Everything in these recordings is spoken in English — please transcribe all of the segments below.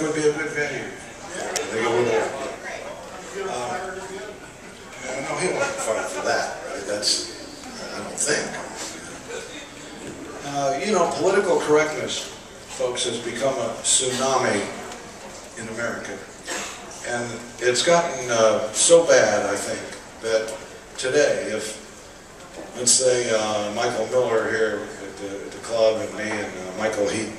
would be a good venue. I think it would have. No, he won't fight for that, right? That's, I don't think. You know, political correctness, folks, has become a tsunami in America. And it's gotten so bad, I think, that today, if, let's say, Michael Miller here at the club and me and Michael Heaton,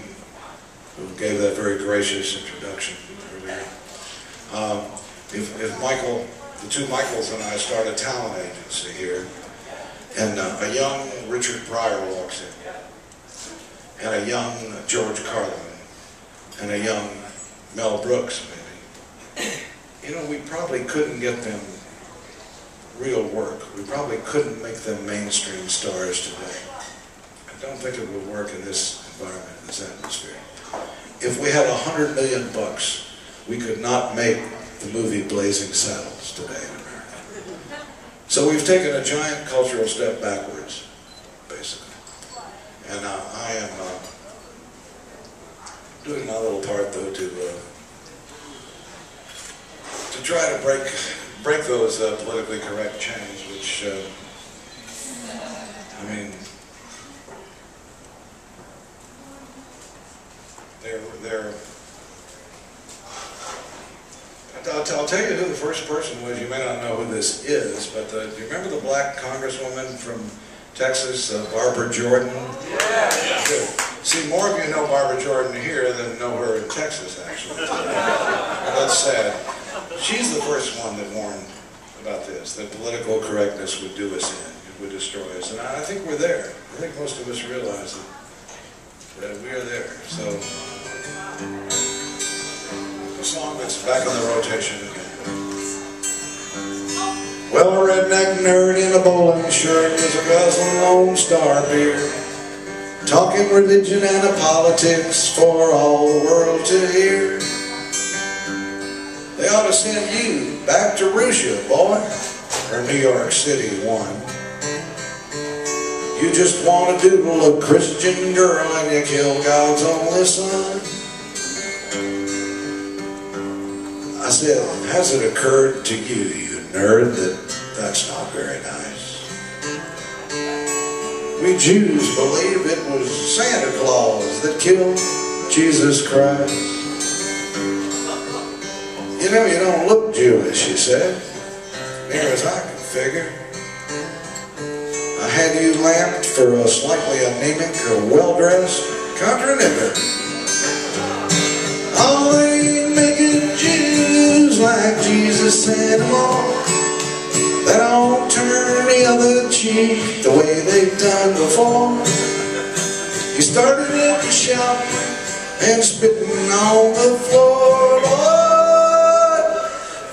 who gave that very gracious introduction earlier, if Michael, the two Michaels and I start a talent agency here, and a young Richard Pryor walks in, and a young George Carlin, and a young Mel Brooks, maybe, you know, we probably couldn't get them real work. We probably couldn't make them mainstream stars today. I don't think it would work in this environment, in this atmosphere. If we had $100 million, we could not make the movie Blazing Saddles today in America. So we've taken a giant cultural step backwards, basically. And I am doing my little part, though, to try to break those politically correct chains, which, I mean, they're I'll tell you who the first person was. You may not know who this is, but do you remember the black congresswoman from Texas, Barbara Jordan? Yeah. Good. See, more of you know Barbara Jordan here than know her in Texas, actually. And that's sad. She's the first one that warned about this, that political correctness would do us in, it would destroy us. And I think we're there. I think most of us realize that we are there. So, a song that's back on the rotation again. Well, a redneck nerd in a bowling shirt was a guzzling Lone Star beer, talking religion and politics for all the world to hear. They ought to send you back to Russia, boy, or New York City, one. You just want to doodle a Christian girl and you kill God's only son. I said, has it occurred to you, you nerd, that that's not very nice? We Jews believe it was Santa Claus that killed Jesus Christ. You know, you don't look Jewish, he said, near as I can figure. I had you lamped for a slightly anemic or well-dressed country nigger. Oh, they ain't making Jews like Jesus anymore. They don't turn the other cheek the way they've done before. He started in the shop and spitting on the floor. Lord,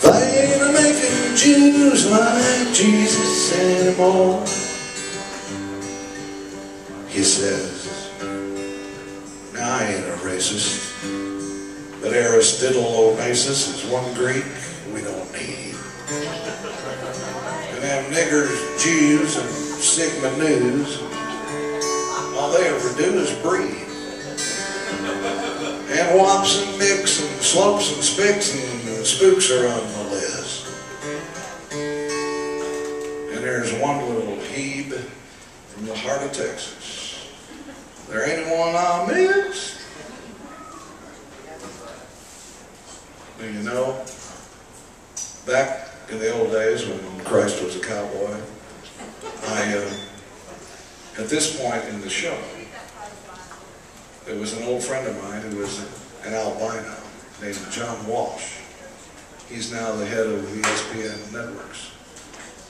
they ain't making Jews like Jesus anymore. He says, now I ain't a racist, but Aristotle Onassis is one Greek we don't need. And them niggers, Jews, and Sigma News, all they ever do is breed. And wops and mix and slopes and spicks and spooks are on the list. And there's one little Hebe from the heart of Texas. There ain't one I missed. Well, you know, back in the old days when Christ was a cowboy, at this point in the show, there was an old friend of mine who was an albino named John Walsh. He's now the head of ESPN Networks.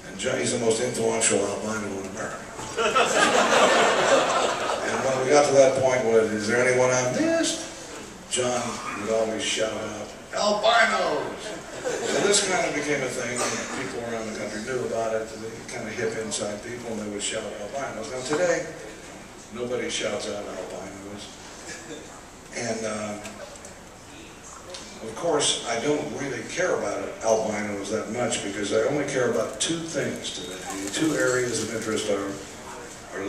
And he's the most influential albino in America. And when we got to that point, is there anyone I missed? John would always shout out, albinos! So this kind of became a thing, and people around the country knew about it. They kind of hip inside people, and they would shout albinos. Now today, nobody shouts out albinos. And of course, I don't really care about albinos that much because I only care about two things today. The two areas of interest are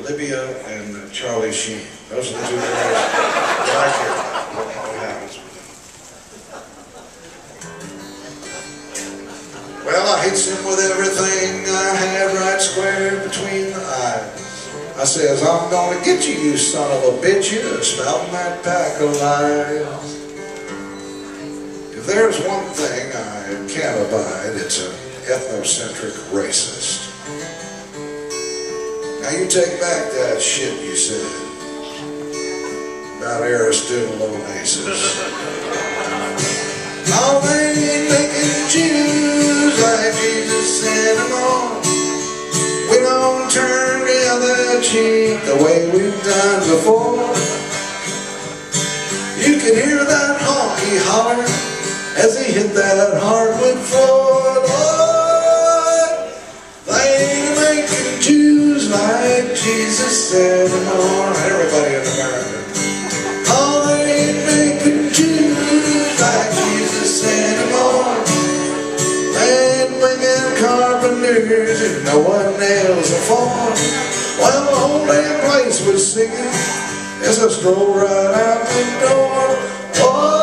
Libya and Charlie Sheen. Those are the two areas that I care about, what happens with them. Bites him with everything I had right square between the eyes. I says, I'm gonna get you, you son of a bitch, you're spouting that pack of lies. If there's one thing I can't abide, it's an ethnocentric racist. Now you take back that shit you said about Aristotle Onassis. Oh, they ain't making Jews like Jesus anymore. We don't turn the other cheek the way we've done before. You can hear that honky holler as he hit that hardwood floor. Lord, they ain't making Jews like Jesus anymore. Everybody in America. Oh, they ain't making Jews like Jesus anymore. They ain't making carpenters who know what nails are for. Well, the whole damn place was singing as I strolled right out the door. Oh,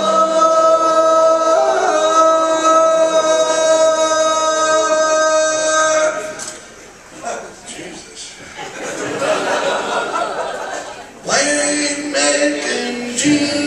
Jesus. They ain't making Jews